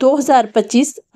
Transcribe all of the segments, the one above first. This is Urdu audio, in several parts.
2025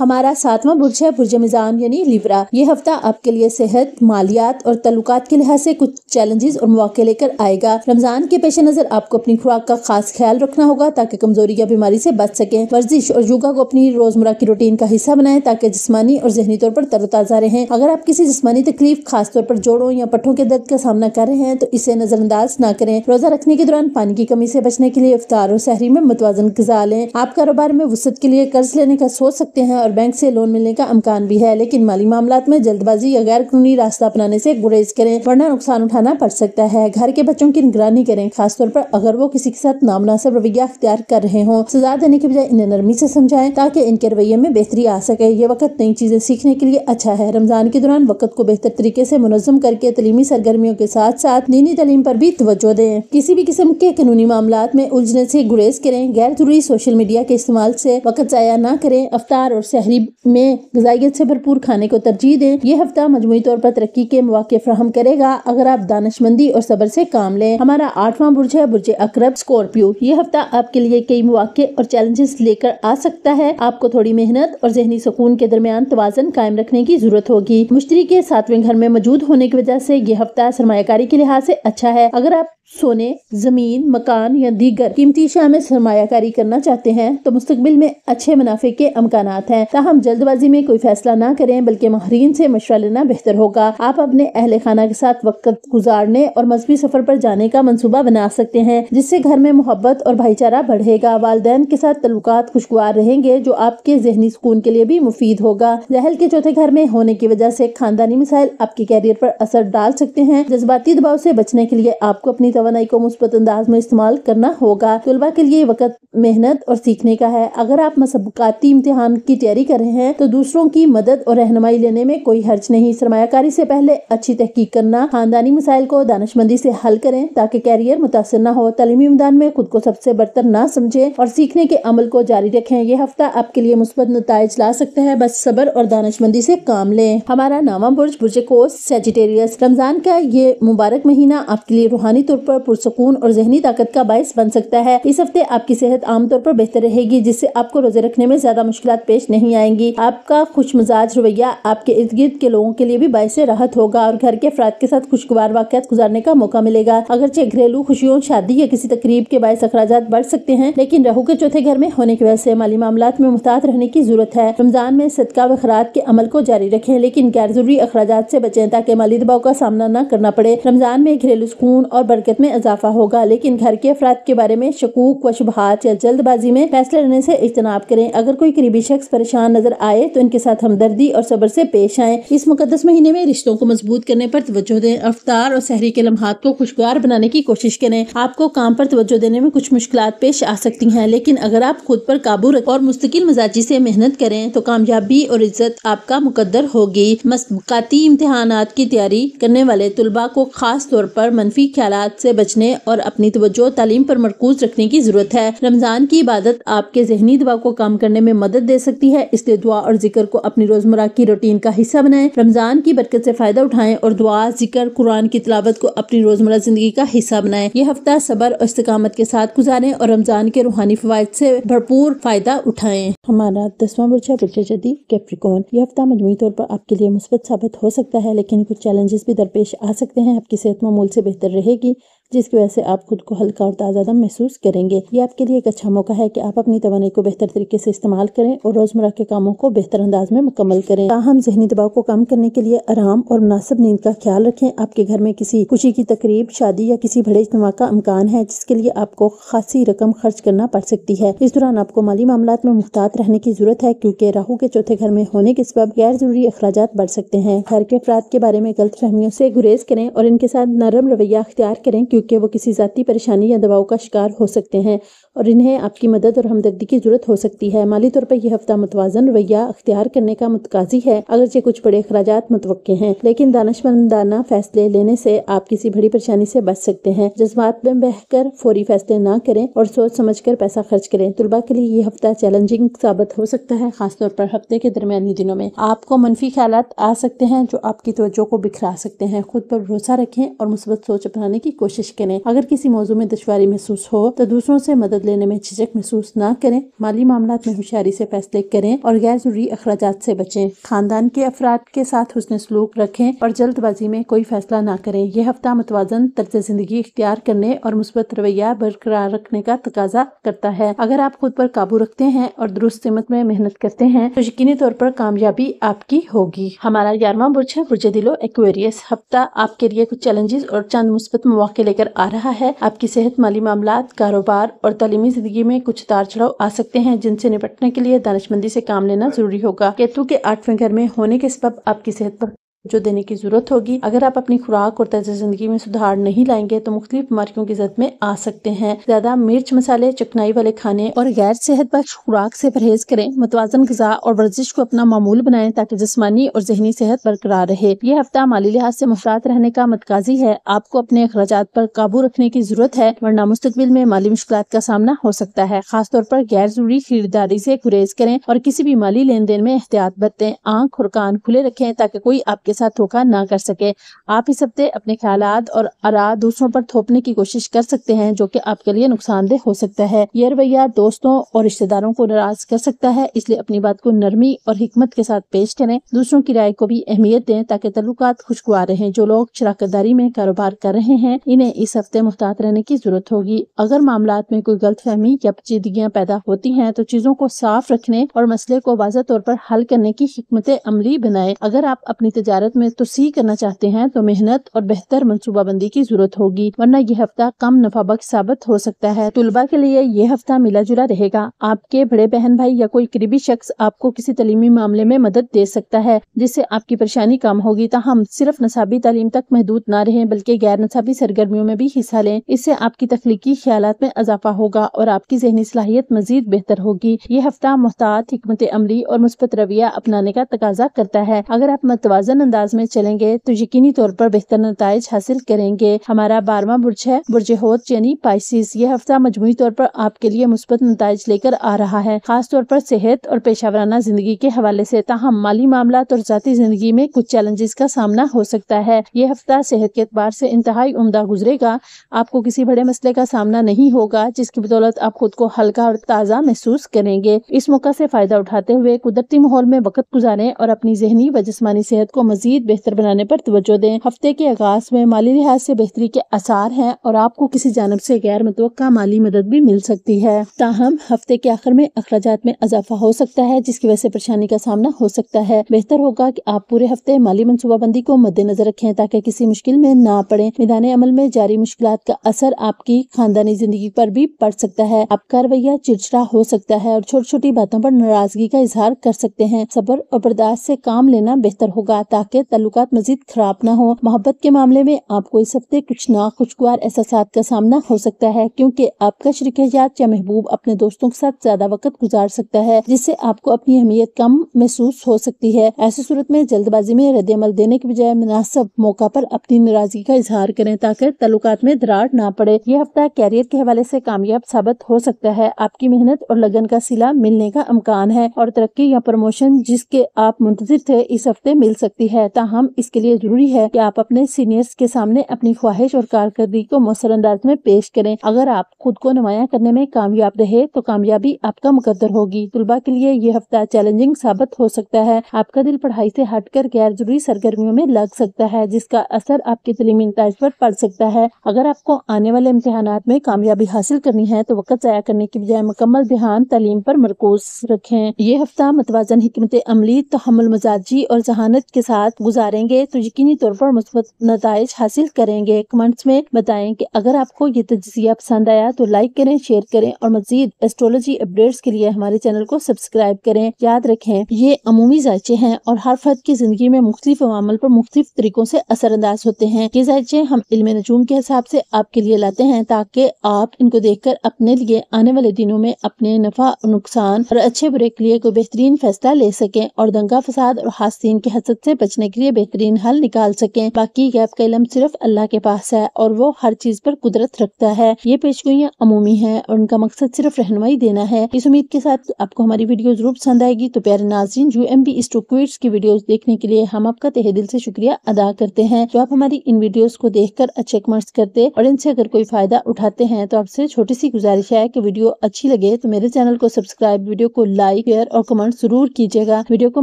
ہمارا 7واں برج ہے برج میزان یعنی لیبرا۔ یہ ہفتہ آپ کے لیے صحت، مالیات اور تعلقات کے لحاظ سے کچھ چیلنجز اور مواقع لے کر آئے گا۔ رمضان کے پیش نظر آپ کو اپنی خوراک کا خاص خیال رکھنا ہوگا تاکہ کمزوری یا بیماری سے بچ سکیں۔ ورزش اور یوگا کو اپنی روزمرہ کی روٹین کا حصہ بنائیں تاکہ جسمانی اور ذہنی طور پر تر و تازہ رہیں۔ اگر آپ کسی جسمانی تکلیف خاص طور پر جوڑوں یا پٹھوں کے درد کا سامنا کر رہے ہیں تو اسے نظر انداز نہ کریں۔ روزہ رکھنے کے دوران پانی کی کمی سے بچنے کے لیے افطار اور سحری میں متوازن غذا لیں۔ آپ کاروبار میں وسعت کے لیے قرض لینے کا سوچ سکتے ہیں اور بینک سے لون ملنے کا امکان بھی ہے، لیکن مالی معاملات میں جلد بازی یا غیر قانونی راستہ اپنانے سے گریز کریں ورنہ نقصان اٹھانا پڑ سکتا ہے۔ گھر کے بچوں کی نگرانی کریں، خاص طور پر اگر وہ کسی کے ساتھ نامناسب رویہ اختیار کر رہے ہوں۔ سزا دینے کے بجائے انہیں نرمی سے سمجھائیں تاکہ ان کے رویے میں بہتری آ سکے۔ یہ وقت نئی چیزیں سیکھنے کے لیے اچھا ہے۔ رمضان کے دوران وقت کو بہتر طریقے سے منظم کر کے تعلیمی سرگرمیوں کے ساتھ ساتھ دینی تعلیم پر بھی توجہ دیں۔ کسی بھی قسم کے قانونی معاملات میں الجھنے سے گریز کریں۔ غیر ضروری سوشل میڈیا کے استعمال سے وقت ضائع نہ کریں۔ افطار اور سحری میں غذائیت سے بھرپور کھانے کو ترجیح دیں۔ یہ ہفتہ مجموعی طور پر ترقی کے مواقع فراہم کرے گا اگر آپ دانش مندی اور صبر سے کام لیں۔ ہمارا 8واں برج ہے برج عقرب اسکورپیو۔ یہ ہفتہ آپ کے لیے کئی مواقع اور چیلنجز لے کر آ سکتا ہے۔ آپ کو تھوڑی محنت اور ذہنی سکون کے درمیان توازن قائم رکھنے کی ضرورت ہوگی۔ مشتری کے 7ویں گھر میں موجود ہونے کی وجہ سے یہ ہفتہ سرمایہ کاری کے لحاظ سے اچھا ہے۔ اگر آپ سونے، زمین، مکان یا دیگر قیمتی اشیاء میں سرمایہ کاری کرنا چاہتے ہیں تو مستقبل میں اچھے منافع کے امکانات ہیں، تاہم جلد بازی میں کوئی فیصلہ نہ کریں بلکہ ماہرین سے مشورہ لینا بہتر ہوگا۔ آپ اپنے اہل خانہ کے ساتھ وقت گزارنے اور مذہبی سفر پر جانے کا منصوبہ بنا سکتے ہیں جس سے گھر میں محبت اور بھائی چارہ بڑھے گا۔ والدین کے ساتھ تعلقات خوشگوار رہیں گے جو آپ کے ذہنی سکون کے لیے بھی مفید ہوگا۔ ذہل کے 4تھے گھر میں ہونے کی وجہ سے خاندانی مسائل آپ کے کیریئر پر اثر ڈال سکتے ہیں۔ جذباتی دباؤ سے بچنے کے لیے آپ کو اپنی توانائی کو مثبت انداز میں استعمال کرنا ہوگا۔ طلباء کے لیے وقت محنت اور سیکھنے کا ہے۔ اگر آپ مسابقاتی امتحان کی تیاری کر رہے ہیں تو دوسروں کی مدد اور رہنمائی لینے میں کوئی حرج نہیں۔ سرمایہ کاری سے پہلے اچھی تحقیق کرنا، خاندانی مسائل کو دانش مندی سے حل کریں تاکہ کیریئر متاثر نہ ہو۔ تعلیمی میدان میں خود کو سب سے برتر نہ سمجھیں اور سیکھنے کے عمل کو جاری رکھیں۔ یہ ہفتہ آپ کے لیے مثبت نتائج لا سکتا ہے، بس صبر اور دانش مندی سے کام لیں۔ ہمارا 9واں برج برج قوس سیجیٹیریس۔ رمضان کا یہ مبارک مہینہ آپ کے لیے روحانی طور پر پرسکون اور ذہنی طاقت کا باعث بن سکتا ہے۔ اس ہفتے آپ کی صحت عام طور پر بہتر رہے گی جس سے آپ کو روزے رکھنے میں زیادہ مشکلات پیش نہیں آئیں گی۔ آپ کا خوش مزاج رویہ آپ کے ارد گرد کے لوگوں کے لیے بھی باعث راحت ہوگا اور گھر کے افراد کے ساتھ خوشگوار واقعات گزارنے کا موقع ملے گا۔ اگرچہ گھریلو خوشیوں، شادی یا کسی تقریب کے باعث اخراجات بڑھ سکتے ہیں، لیکن راہو کے 4تھے گھر میں ہونے کی وجہ سے مالی معاملات میں محتاط رہنے کی ضرورت ہے۔ رمضان میں صدقہ و خیرات کے عمل کو جاری رکھیں لیکن غیر ضروری اخراجات سے بچیں تاکہ مالی دباؤ کا سامنا نہ کرنا پڑے۔ رمضان میں گھریلو سکون اور برکت میں اضافہ ہوگا لیکن گھر کے افراد کے بارے میں شکوک و شبہات یا جلد بازی میں فیصلے لینے سے اجتناب کریں۔ اگر کوئی قریبی شخص پریشان نظر آئے تو ان کے ساتھ ہمدردی اور صبر سے پیش آئیں۔ اس مقدس مہینے میں رشتوں کو مضبوط کرنے پر توجہ دیں۔ افطار اور سحری کے لمحات کو خوشگوار بنانے کی کوشش کریں۔ آپ کو کام پر توجہ دینے میں کچھ مشکلات پیش آ سکتی ہیں لیکن اگر آپ خود پر قابو رکھیں اور مستقل مزاجی سے محنت کریں تو کامیابی اور عزت آپ کا مقدر ہوگی۔ مسابقاتی امتحانات کی تیاری کرنے والے طلباء کو خاص طور پر منفی خیالات سے بچنے اور اپنی توجہ تعلیم پر مرکوز رکھنے کی ضرورت ہے۔ رمضان کی عبادت آپ کے ذہنی دباؤ کو کم کرنے میں مدد دے سکتی ہے، اس لیے دعا اور ذکر کو اپنی روزمرہ کی روٹین کا حصہ بنائیں۔ رمضان کی برکت سے فائدہ اٹھائیں اور دعا، ذکر، قرآن کی تلاوت کو اپنی روزمرہ زندگی کا حصہ بنائیں۔ یہ ہفتہ صبر اور استقامت کے ساتھ گزاریں اور رمضان کے روحانی فوائد سے بھرپور فائدہ اٹھائیں۔ ہمارا 10واں برج ہے برج جدی کیپریکون۔ یہ ہفتہ مجموعی طور پر آپ کے لیے مثبت ثابت ہو سکتا ہے لیکن کچھ چیلنجز بھی درپیش آ سکتے ہیں۔ آپ کی صحت معمول سے بہتر رہے گی جس کی وجہ سے آپ خود کو ہلکا اور تازہ دم محسوس کریں گے۔ یہ آپ کے لیے ایک اچھا موقع ہے کہ آپ اپنی توانائی کو بہتر طریقے سے استعمال کریں اور روزمرہ کے کاموں کو بہتر انداز میں مکمل کریں۔ تاہم ذہنی دباؤ کو کم کرنے کے لیے آرام اور مناسب نیند کا خیال رکھیں۔ آپ کے گھر میں کسی خوشی کی تقریب، شادی یا کسی بڑے اجتماع کا امکان ہے جس کے لیے آپ کو خاصی رقم خرچ کرنا پڑ سکتی ہے۔ اس دوران آپ کو مالی معاملات میں محتاط رہنے کی ضرورت ہے کیونکہ راہو کے 4تھے گھر میں ہونے کے سبب غیر ضروری اخراجات بڑھ سکتے ہیں۔ گھر کے افراد کے بارے میں غلط فہمیوں سے گریز کریں اور ان کے ساتھ نرم رویہ اختیار کریں کیونکہ وہ کسی ذاتی پریشانی یا دباؤ کا شکار ہو سکتے ہیں اور انہیں آپ کی مدد اور ہمدردی کی ضرورت ہو سکتی ہے۔ مالی طور پر یہ ہفتہ متوازن رویہ اختیار کرنے کا متقاضی ہے، اگرچہ کچھ بڑے اخراجات متوقع ہیں لیکن دانشمندانہ فیصلے لینے سے آپ کسی بڑی پریشانی سے بچ سکتے ہیں۔ جذبات میں بہہ کر فوری فیصلے نہ کریں اور سوچ سمجھ کر پیسہ خرچ کریں۔ طلباء کے لیے یہ ہفتہ چیلنجنگ ثابت ہو سکتا ہے، خاص طور پر ہفتے کے درمیانی دنوں میں آپ کو منفی خیالات آ سکتے ہیں جو آپ کی توجہ کو بکھرا سکتے ہیں۔ خود پر بھروسہ رکھیں اور مثبت سوچ اپنانے کی کوشش کوشش کریں۔ اگر کسی موضوع میں دشواری محسوس ہو تو دوسروں سے مدد لینے میں جھجک محسوس نہ کریں۔ مالی معاملات میں ہوشیاری سے فیصلے کریں اور غیر ضروری اخراجات سے بچیں۔ خاندان کے افراد کے ساتھ حسن سلوک رکھیں اور جلد بازی میں کوئی فیصلہ نہ کریں۔ یہ ہفتہ متوازن طرز زندگی اختیار کرنے اور مثبت رویہ برقرار رکھنے کا تقاضا کرتا ہے۔ اگر آپ خود پر قابو رکھتے ہیں اور درست سمت میں محنت کرتے ہیں تو یقینی طور پر کامیابی آپ کی ہوگی۔ ہمارا 11واں برج ہے برج دل و ایکویریس۔ ہفتہ آپ کے لیے کچھ چیلنجز اور چند مثبت مواقع لے کر آ رہا ہے۔ آپ کی صحت، مالی معاملات، کاروبار اور تعلیمی زندگی میں کچھ اتار چڑھاؤ آ سکتے ہیں جن سے نپٹنے کے لیے دانش مندی سے کام لینا ضروری ہوگا۔ کیتو کے 8ویں گھر میں ہونے کے سبب آپ کی صحت پر جو دینے کی ضرورت ہوگی۔ اگر آپ اپنی خوراک اور طرز زندگی میں سدھار نہیں لائیں گے تو مختلف بیماریوں کی زد میں آ سکتے ہیں۔ زیادہ مرچ مسالے، چکنائی والے کھانے اور غیر صحت بخش خوراک سے پرہیز کریں۔ متوازن غذا اور ورزش کو اپنا معمول بنائیں تاکہ جسمانی اور ذہنی صحت برقرار رہے۔ یہ ہفتہ مالی لحاظ سے محتاط رہنے کا متقاضی ہے۔ آپ کو اپنے اخراجات پر قابو رکھنے کی ضرورت ہے ورنہ مستقبل میں مالی مشکلات کا سامنا ہو سکتا ہے۔ خاص طور پر غیر ضروری خریداری سے گریز کریں اور کسی بھی مالی لین دین میں احتیاط برتیں۔ آنکھ اور کان کھلے رکھیں تاکہ کوئی آپ کے ساتھ دھوکہ نہ کر سکے۔ آپ اس ہفتے اپنے خیالات اور آراء دوسروں پر تھوپنے کی کوشش کر سکتے ہیں جو کہ آپ کے لیے نقصان دہ ہو سکتا ہے۔ یہ رویہ دوستوں اور رشتہ داروں کو ناراض کر سکتا ہے، اس لیے اپنی بات کو نرمی اور حکمت کے ساتھ پیش کریں۔ دوسروں کی رائے کو بھی اہمیت دیں تاکہ تعلقات خوشگوار رہیں۔ جو لوگ شراکت داری میں کاروبار کر رہے ہیں انہیں اس ہفتے محتاط رہنے کی ضرورت ہوگی۔ اگر معاملات میں کوئی غلط فہمی یا پیچیدگیاں پیدا ہوتی ہیں تو چیزوں کو صاف رکھنے اور مسئلے کو واضح طور پر حل کرنے کی حکمت عملی بنائیں۔ اگر آپ اپنی تجارت میں توسیع کرنا چاہتے ہیں تو محنت اور بہتر منصوبہ بندی کی ضرورت ہوگی ورنہ یہ ہفتہ کم نفع بخش ثابت ہو سکتا ہے۔ طلباء کے لیے یہ ہفتہ ملا جلا رہے گا۔ آپ کے بڑے بہن بھائی یا کوئی قریبی شخص آپ کو کسی تعلیمی معاملے میں مدد دے سکتا ہے جس سے آپ کی پریشانی کم ہوگی۔ تاہم صرف نصابی تعلیم تک محدود نہ رہیں بلکہ غیر نصابی سرگرمیوں میں بھی حصہ لیں۔ اس سے آپ کی تخلیقی خیالات میں اضافہ ہوگا اور آپ کی ذہنی صلاحیت مزید بہتر ہوگی۔ یہ ہفتہ محتاط، حکمت عملی اور مثبت رویہ اپنانے کا تقاضا کرتا ہے۔ اگر آپ متوازن انداز میں چلیں گے تو یقینی طور پر بہتر نتائج حاصل کریں گے۔ ہمارا 12واں برج ہے برج حوت یعنی پائسیس۔ یہ ہفتہ مجموعی طور پر آپ کے لیے مثبت نتائج لے کر آ رہا ہے، خاص طور پر صحت اور پیشہ ورانہ زندگی کے حوالے سے۔ تاہم مالی معاملات اور ذاتی زندگی میں کچھ چیلنجز کا سامنا ہو سکتا ہے۔ یہ ہفتہ صحت کے اعتبار سے انتہائی عمدہ گزرے گا۔ آپ کو کسی بڑے مسئلے کا سامنا نہیں ہوگا جس کی بدولت آپ خود کو ہلکا اور تازہ محسوس کریں گے۔ اس موقع سے فائدہ اٹھاتے ہوئے قدرتی ماحول میں وقت گزاریں اور اپنی ذہنی و جسمانی صحت کو مزید بہتر بنانے پر توجہ دیں۔ ہفتے کے آغاز میں مالی لحاظ سے بہتری کے آثار ہیں اور آپ کو کسی جانب سے غیر متوقع مالی مدد بھی مل سکتی ہے۔ تاہم ہفتے کے آخر میں اخراجات میں اضافہ ہو سکتا ہے جس کی وجہ سے پریشانی کا سامنا ہو سکتا ہے۔ بہتر ہوگا کہ آپ پورے ہفتے مالی منصوبہ بندی کو مد نظر رکھیں تاکہ کسی مشکل میں نہ پڑیں۔ میدان عمل میں جاری مشکلات کا اثر آپ کی خاندانی زندگی پر بھی پڑ سکتا ہے۔ آپ کا رویہ چڑچڑا ہو سکتا ہے اور چھوٹی چھوٹی باتوں پر ناراضگی کا اظہار کر سکتے ہیں۔ صبر اور برداشت سے کام لینا بہتر ہوگا تاکہ تعلقات مزید خراب نہ ہو۔ محبت کے معاملے میں آپ کو اس ہفتے کچھ ناخوشگوار احساسات کا سامنا ہو سکتا ہے کیونکہ آپ کا شریک حیات یا محبوب اپنے دوستوں کے ساتھ زیادہ وقت گزار سکتا ہے جس سے آپ کو اپنی اہمیت کم محسوس ہو سکتی ہے۔ ایسی صورت میں جلد بازی میں رد عمل دینے کے بجائے مناسب موقع پر اپنی ناراضگی کا اظہار کریں تاکہ تعلقات میں دراڑ نہ پڑے۔ یہ ہفتہ کیریئر کے حوالے سے کامیاب ثابت ہو سکتا ہے۔ آپ کی محنت اور لگن کا صلہ ملنے کا امکان ہے اور ترقی یا پروموشن جس کے آپ منتظر تھے اس ہفتے مل سکتی ہے۔ تاہم اس کے لیے ضروری ہے کہ آپ اپنے سینئرز کے سامنے اپنی خواہش اور کارکردگی کو مؤثر انداز میں پیش کریں۔ اگر آپ خود کو نمایاں کرنے میں کامیاب رہے تو کامیابی آپ کا مقدر ہوگی۔ طلباء کے لیے یہ ہفتہ چیلنجنگ ثابت ہو سکتا ہے۔ آپ کا دل پڑھائی سے ہٹ کر غیر ضروری سرگرمیوں میں لگ سکتا ہے جس کا اثر آپ کے تعلیمی نتائج پر پڑ سکتا ہے۔ اگر آپ کو آنے والے امتحانات میں کامیابی حاصل کرنی ہے تو وقت ضائع کرنے کی بجائے مکمل دھیان تعلیم پر مرکوز رکھیں۔ یہ ہفتہ متوازن حکمت عملی، تحمل مزاجی اور ذہانت کے ساتھ گزاریں گے تو یقینی طور پر مثبت نتائج حاصل کریں گے۔ کمنٹس میں بتائیں کہ اگر آپ کو یہ تجزیہ پسند آیا تو لائک کریں، شیئر کریں اور مزید ایسٹرولوجی اپڈیٹس کے لیے ہمارے چینل کو سبسکرائب کریں۔ یاد رکھیں یہ عمومی ذائچے ہیں اور ہر فرد کی زندگی میں مختلف عوامل پر مختلف طریقوں سے اثر انداز ہوتے ہیں۔ یہ ذائچے ہم علم نجوم کے حساب سے آپ کے لیے لاتے ہیں تاکہ آپ ان کو دیکھ کر اپنے لیے آنے والے دنوں میں اپنے نفع اور نقصان اور اچھے برے کے لیے کوئی بہترین فیصلہ لے سکیں اور دنگا فساد اور حاسدین کے حسد سے بچ بچنے کے لیے بہترین حل نکال سکیں۔ باقی غیب کا علم صرف اللہ کے پاس ہے اور وہ ہر چیز پر قدرت رکھتا ہے۔ یہ پیشگوئیاں عمومی ہیں اور ان کا مقصد صرف رہنمائی دینا ہے۔ اس امید کے ساتھ آپ کو ہماری ویڈیو ضرور پسند آئے گی۔ تو پیارے ناظرین، UMB اسٹوکوئٹس کی ویڈیوز دیکھنے کے لیے ہم آپ کا تہہ دل سے شکریہ ادا کرتے ہیں۔ جو آپ ہماری ان ویڈیوز کو دیکھ کر اچھے کمنٹس کرتے اور ان سے اگر کوئی فائدہ اٹھاتے ہیں تو آپ سے چھوٹی سی گزارش ہے کہ ویڈیو اچھی لگے تو میرے چینل کو سبسکرائب، ویڈیو کو لائک، شیئر اور کمنٹ ضرور کیجیے گا۔ ویڈیو کو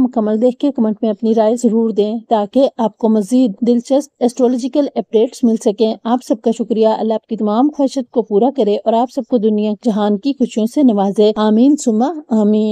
مکمل دیکھ کے کمنٹ میں اپنی رائے ضرور دیں تاکہ آپ کو مزید دلچسپ ایسٹرولوجیکل اپڈیٹس مل سکیں۔ آپ سب کا شکریہ۔ اللہ آپ کی تمام خواہشات کو پورا کرے اور آپ سب کو دنیا جہان کی خوشیوں سے نوازے۔ آمین ثم آمین۔